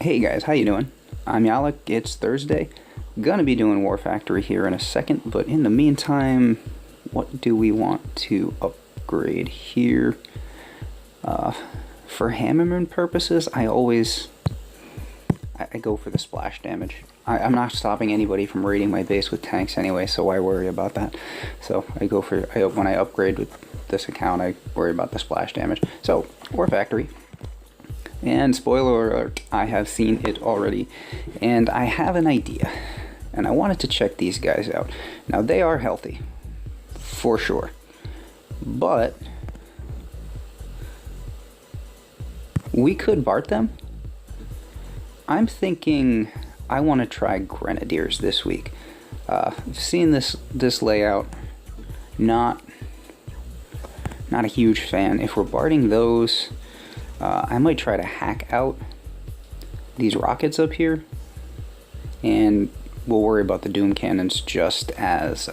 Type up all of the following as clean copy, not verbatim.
Hey guys, how you doing? I'm Yalek, it's Thursday. Gonna be doing War Factory here in a second, but in the meantime, what do we want to upgrade here? For hammerman purposes, I go for the splash damage. I'm not stopping anybody from raiding my base with tanks anyway, so why worry about that? So when I upgrade with this account, I worry about the splash damage. So, War Factory. And spoiler alert, I have seen it already, and I have an idea, and I wanted to check these guys out. Now, they are healthy, for sure, but we could Bart them. I'm thinking I want to try Grenadiers this week. I've seen this layout, not a huge fan. If we're Barting those, I might try to hack out these rockets up here, and we'll worry about the Doom Cannons just as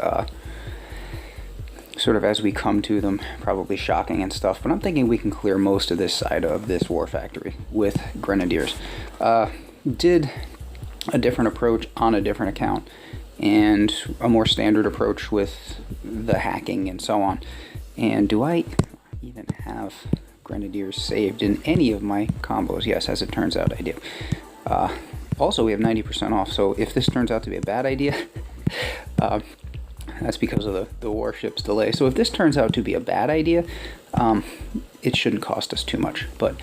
sort of as we come to them, probably shocking and stuff. But I'm thinking we can clear most of this side of this War Factory with Grenadiers. Did a different approach on a different account, and a more standard approach with the hacking and so on. And do I even have Grenadiers saved in any of my combos? Yes, as it turns out I do. Also, we have 90% off, so if this turns out to be a bad idea, that's because of the warship's delay. So if this turns out to be a bad idea, it shouldn't cost us too much. But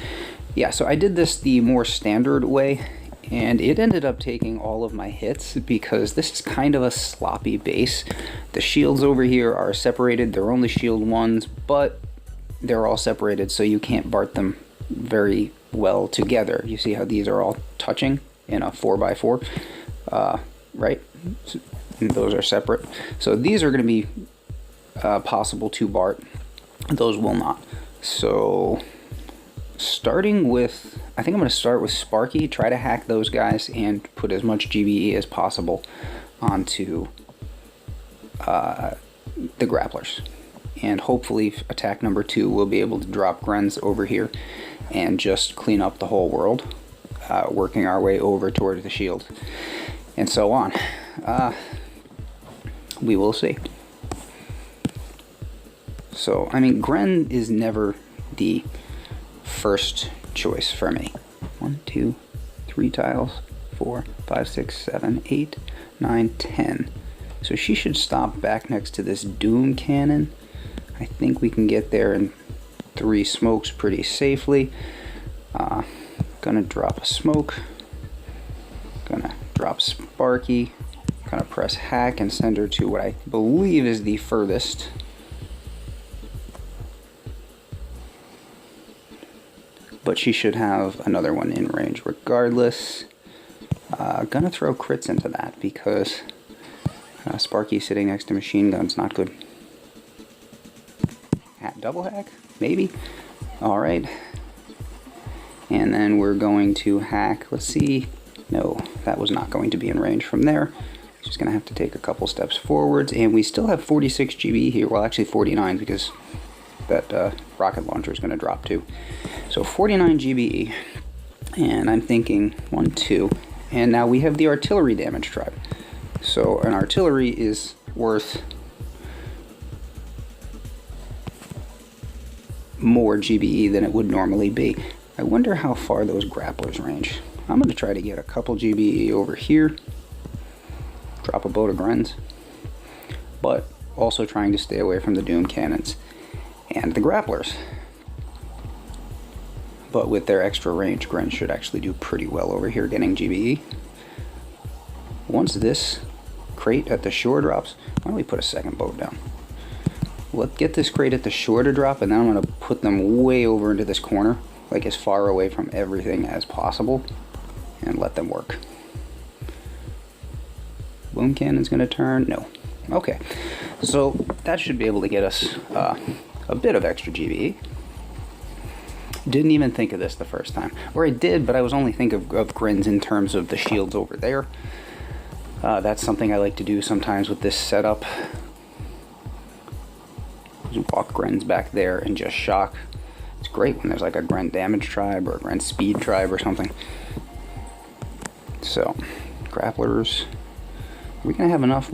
yeah, so I did this the more standard way, and it ended up taking all of my hits because this is kind of a sloppy base. The shields over here are separated. They're only shield ones, but they're all separated, so you can't Bart them very well together. You see how these are all touching in a 4x4, right? So those are separate. So these are going to be possible to Bart. Those will not. So starting with, I think I'm going to start with Sparky, try to hack those guys, and put as much GBE as possible onto the grapplers. And hopefully attack number 2 will be able to drop Grens over here and just clean up the whole world, working our way over towards the shield and so on. We will see. So, I mean, Gren is never the first choice for me. 1, 2, 3 tiles, 4, 5, 6, 7, 8, 9, 10. So she should stop back next to this Doom Cannon. I think we can get there in 3 smokes pretty safely. Gonna drop a smoke. Gonna drop Sparky. Gonna press hack and send her to what I believe is the furthest. But she should have another one in range regardless. Gonna throw crits into that because Sparky sitting next to machine guns, not good. Double hack? Maybe? Alright. And then we're going to hack, let's see. No, that was not going to be in range from there. Just going to have to take a couple steps forwards, and we still have 46 GB here. Well, actually 49 because that rocket launcher is going to drop too. So 49 GBE. And I'm thinking 1, 2. And now we have the artillery damage tribe. So an artillery is worth more GBE than it would normally be. I wonder how far those grapplers range. I'm going to try to get a couple GBE over here. Drop a boat of Grens. But also trying to stay away from the Doom Cannons and the grapplers. But with their extra range, Grens should actually do pretty well over here getting GBE. Once this crate at the shore drops, why don't we put a second boat down? Let's get this crate at the shore to drop, and then I'm going to put them way over into this corner, like as far away from everything as possible, and let them work. Boom cannon's going to turn? No. Okay, so that should be able to get us a bit of extra GBE. Didn't even think of this the first time. Or I did, but I was only thinking of Grens in terms of the shields over there. That's something I like to do sometimes with this setup. Just walk Grens back there and just shock. It's great when there's like a Gren damage tribe or a Gren speed tribe or something. So, grapplers. Are we gonna have enough?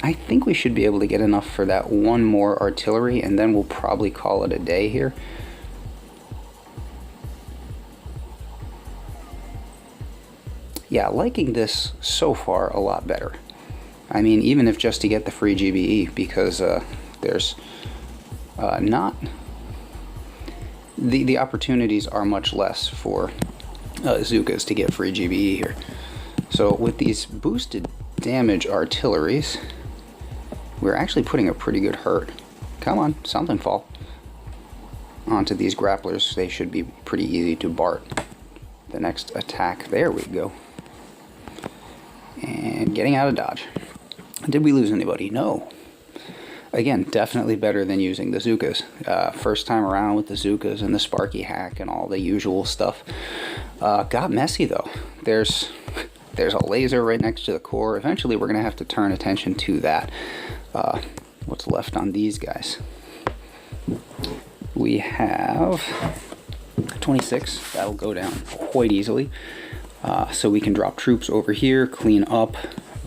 I think we should be able to get enough for that one more artillery, and then we'll probably call it a day here. Yeah, liking this so far a lot better. I mean, even if just to get the free GBE, because there's not... The opportunities are much less for Zookas to get free GBE here. So with these boosted damage artilleries, we're actually putting a pretty good hurt. Come on, something fall. Onto these grapplers. They should be pretty easy to Bart. The next attack. There we go. And getting out of dodge. Did we lose anybody? No. Again, definitely better than using the Zookas. First time around with the Zookas and the Sparky hack and all the usual stuff. Got messy though. There's a laser right next to the core. Eventually we're going to have to turn attention to that. What's left on these guys? We have 26. That'll go down quite easily. So we can drop troops over here, clean up,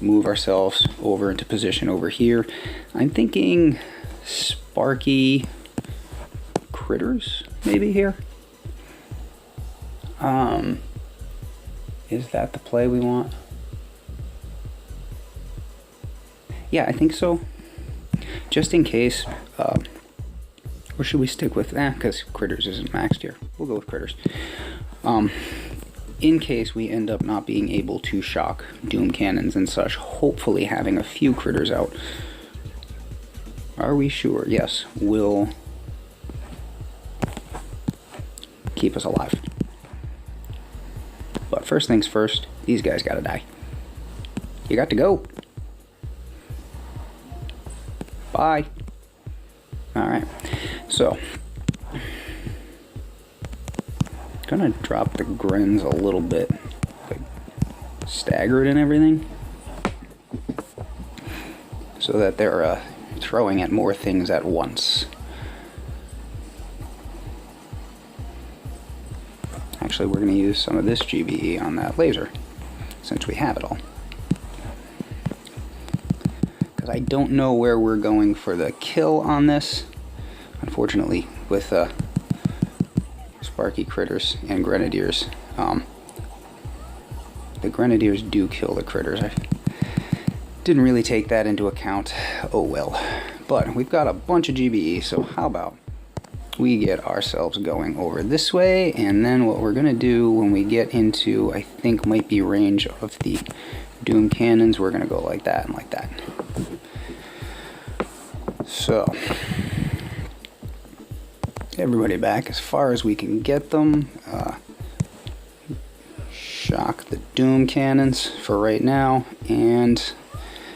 move ourselves over into position over here. I'm thinking Sparky critters maybe here. Is that the play we want? Yeah, I think so. Just in case, or should we stick with that? Because critters isn't maxed here. We'll go with critters. In case we end up not being able to shock doom cannons and such, hopefully having a few critters out. Are we sure? Yes, will keep us alive. But first things first, these guys gotta die. You got to go. Bye. Alright, so gonna drop the Grens a little bit, like staggered and everything, so that they're throwing at more things at once. Actually, we're gonna use some of this GBE on that laser, since we have it all. Because I don't know where we're going for the kill on this. Unfortunately, with Sparky critters and grenadiers, the grenadiers do kill the critters. I didn't really take that into account. Oh well. But we've got a bunch of GBE, so how about we get ourselves going over this way, and then what we're gonna do when we get into, I think might be range of the doom cannons, we're gonna go like that and like that. So everybody back as far as we can get them. Shock the doom cannons for right now and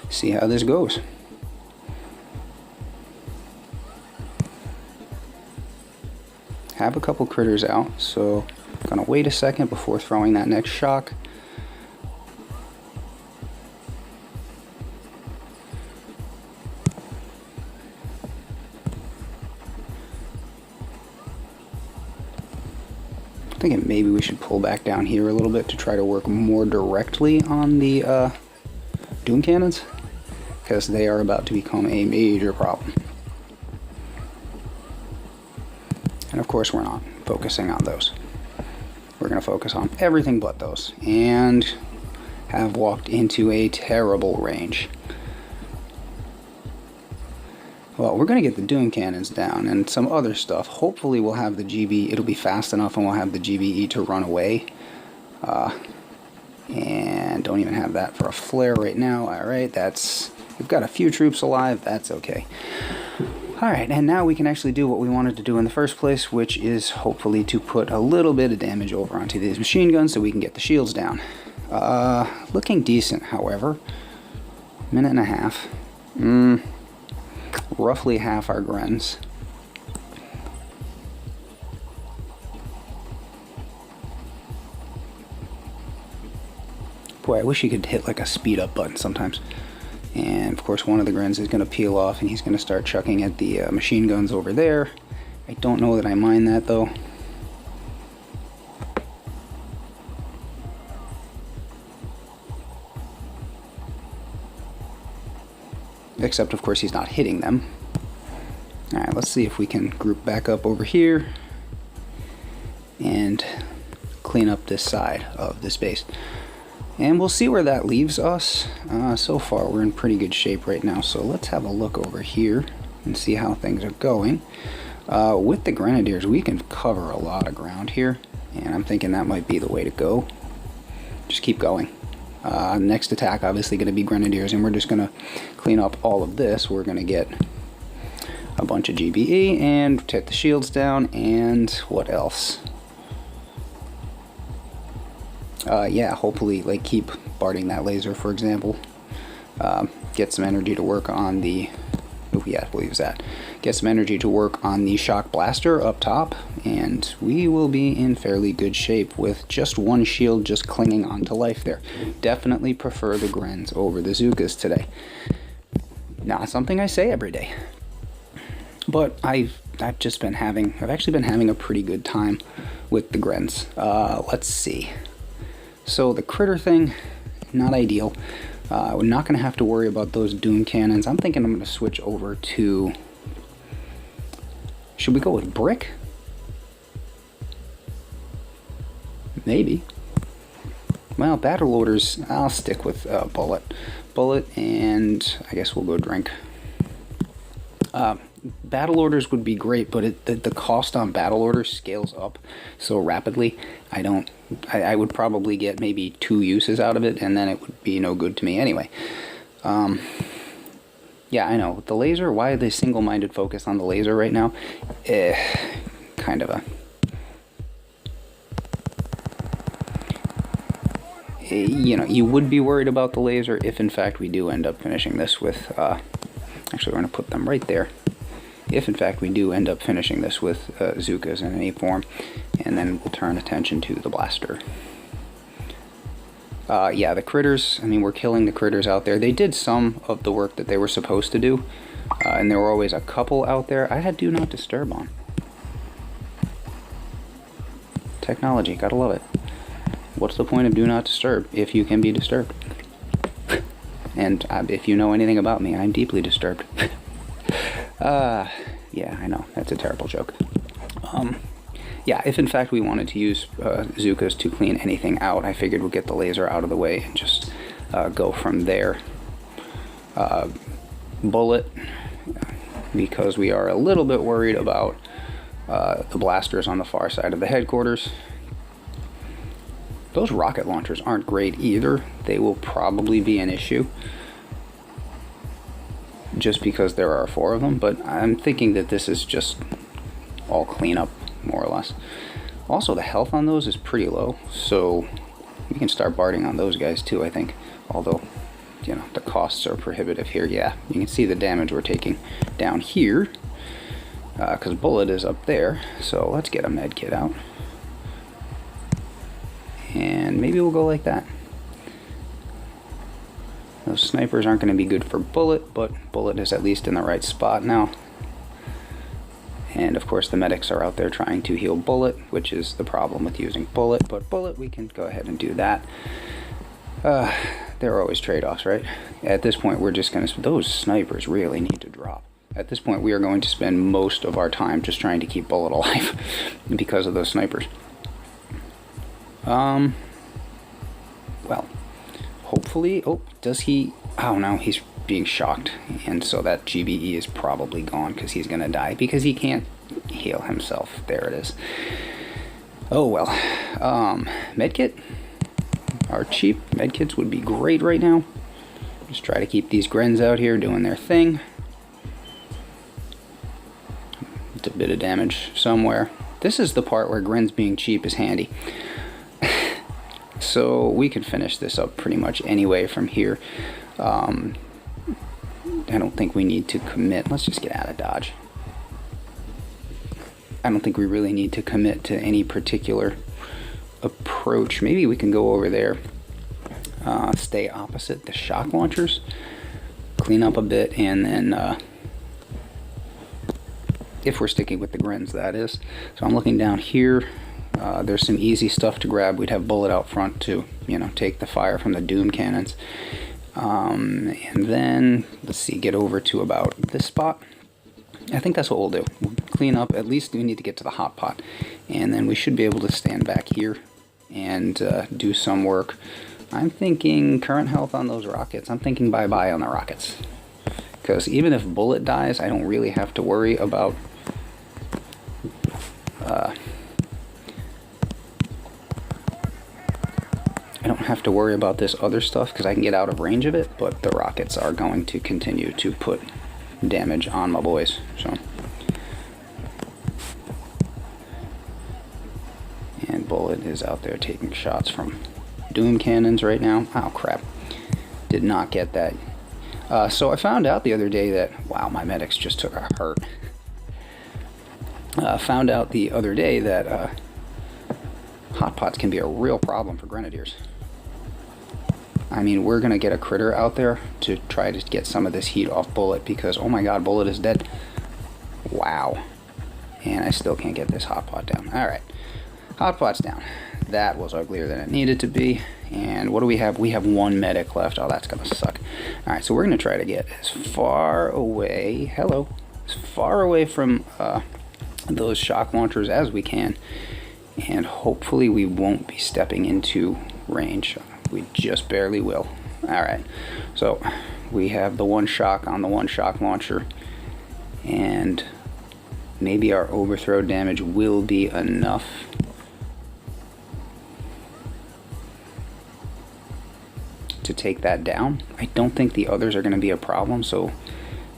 see how this goes. Have a couple critters out, so I'm gonna wait a second before throwing that next shock. I'm thinking maybe we should pull back down here a little bit to try to work more directly on the doom cannons, because they are about to become a major problem. And of course we're not focusing on those. We're going to focus on everything but those, and have walked into a terrible range. Well, we're going to get the doom cannons down and some other stuff. Hopefully we'll have the GB, it'll be fast enough and we'll have the GBE to run away. And don't even have that for a flare right now. Alright, we've got a few troops alive, that's okay. Alright, and now we can actually do what we wanted to do in the first place, which is hopefully to put a little bit of damage over onto these machine guns so we can get the shields down. Looking decent, however. Minute and a half. Roughly half our Grens. Boy, I wish you could hit like a speed up button sometimes. And of course one of the Grens is going to peel off and he's going to start chucking at the machine guns over there. I don't know that I mind that though. except of course he's not hitting them. Alright, let's see if we can group back up over here and clean up this side of this base. And we'll see where that leaves us. So far we're in pretty good shape right now, so let's have a look over here and see how things are going. With the Grenadiers we can cover a lot of ground here, and I'm thinking that might be the way to go. Just keep going. Next attack obviously going to be Grenadiers, and we're just going to clean up all of this. We're going to get a bunch of GBE and take the shields down, and what else? Yeah, hopefully like keep barding that laser, for example. Get some energy to work on the... Oh yeah, we'll use that. Get some energy to work on the shock blaster up top, and we will be in fairly good shape with just one shield just clinging onto life there. Definitely prefer the Grens over the Zookas today. Not something I say every day, but I've actually been having a pretty good time with the Grens. Let's see. So the critter thing, not ideal. We're not going to have to worry about those Doom Cannons. I'm thinking I'm going to switch over to... Should we go with Brick? Maybe. Well, Battle Loaders, I'll stick with Bullet. Bullet, and I guess we'll go Drink. Battle Orders would be great, but the cost on Battle Orders scales up so rapidly. I would probably get maybe 2 uses out of it, and then it would be no good to me anyway. Yeah, I know. The laser, why the single-minded focus on the laser right now? Kind of a... You know, you would be worried about the laser if in fact we do end up finishing this with... Actually, we're going to put them right there. If in fact we do end up finishing this with Zookas in any form, and then we'll turn attention to the blaster. Yeah, the critters, I mean, we're killing the critters out there. They did some of the work that they were supposed to do, and there were always a couple out there. I had Do Not Disturb on. Technology, gotta love it. What's the point of Do Not Disturb if you can be disturbed? And if you know anything about me, I'm deeply disturbed. Yeah, I know, that's a terrible joke. Yeah, if in fact we wanted to use Zookas to clean anything out, I figured we'd get the laser out of the way and just go from there. Bullet, because we are a little bit worried about the blasters on the far side of the headquarters. Those rocket launchers aren't great either. They will probably be an issue, just because there are 4 of them, but I'm thinking that this is just all cleanup, more or less. Also, the health on those is pretty low, so we can start barding on those guys too, I think. Although, you know, the costs are prohibitive here. Yeah, you can see the damage we're taking down here, because Bullet is up there. So let's get a med kit out. And maybe we'll go like that. Those snipers aren't going to be good for Bullet, but Bullet is at least in the right spot now. And of course the medics are out there trying to heal Bullet, which is the problem with using Bullet, but Bullet, we can go ahead and do that. There are always trade-offs, right? At this point we're just going to... Those snipers really need to drop. At this point we are going to spend most of our time just trying to keep Bullet alive because of those snipers. Well, hopefully... Oh, does he... Oh no, he's being shocked, and so that GBE is probably gone because he's gonna die because he can't heal himself. There it is. Oh well. Medkit? Our cheap medkits would be great right now. Just try to keep these Grens out here doing their thing. It's a bit of damage somewhere. This is the part where Grens being cheap is handy. So we can finish this up pretty much anyway from here. I don't think we need to commit. Let's just get out of dodge. I don't think we really need to commit to any particular approach. Maybe we can go over there, stay opposite the shock launchers, clean up a bit, and then if we're sticking with the Grens, that is. So I'm looking down here. There's some easy stuff to grab. We'd have Bullet out front to, you know, take the fire from the Doom cannons. And then, let's see, get over to about this spot. I think that's what we'll do. We'll clean up, at least we need to get to the hot pot. And then we should be able to stand back here and do some work. I'm thinking current health on those rockets. I'm thinking bye-bye on the rockets. Because even if Bullet dies, I don't really have to worry about... I don't have to worry about this other stuff because I can get out of range of it, but the rockets are going to continue to put damage on my boys. So, and Bullet is out there taking shots from Doom cannons right now. Oh crap, did not get that. So I found out the other day that, wow, my medics just took a hurt. Found out the other day that hot pots can be a real problem for grenadiers. I mean, we're going to get a critter out there to try to get some of this heat off Bullet because, oh my god, Bullet is dead. Wow. And I still can't get this hot pot down. Alright. Hot pot's down. That was uglier than it needed to be. And what do we have? We have one medic left. Oh, that's going to suck. Alright, so we're going to try to get as far away... Hello. As far away from those shock launchers as we can. And hopefully we won't be stepping into range. We just barely will. Alright, so we have the one shock on the one shock launcher, and maybe our overthrow damage will be enough to take that down. I don't think the others are going to be a problem, so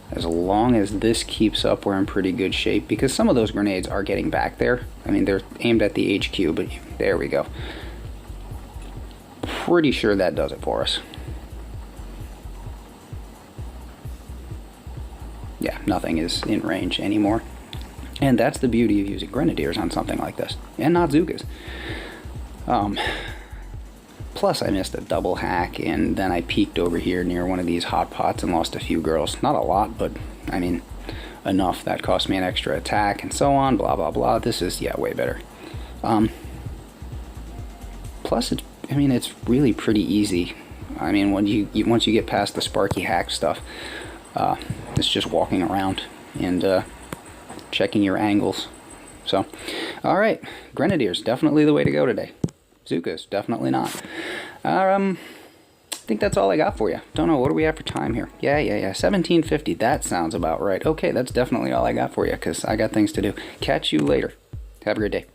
as long as this keeps up, we're in pretty good shape, because some of those grenades are getting back there. I mean, they're aimed at the HQ, but there we go. Pretty sure that does it for us. Yeah, nothing is in range anymore. And that's the beauty of using Grenadiers on something like this. And not Zookas. Plus, I missed a double hack, and then I peeked over here near one of these hot pots and lost a few girls. Not a lot, but, I mean, enough. That cost me an extra attack, and so on, blah, blah, blah. This is, yeah, way better. Plus, it's really pretty easy. I mean, when once you get past the Sparky hack stuff, it's just walking around and checking your angles. So, alright, Grenadiers, definitely the way to go today. Zookas, definitely not. I think that's all I got for you. Don't know, what do we have for time here? Yeah, 17:50, that sounds about right. Okay, that's definitely all I got for you, because I got things to do. Catch you later. Have a great day.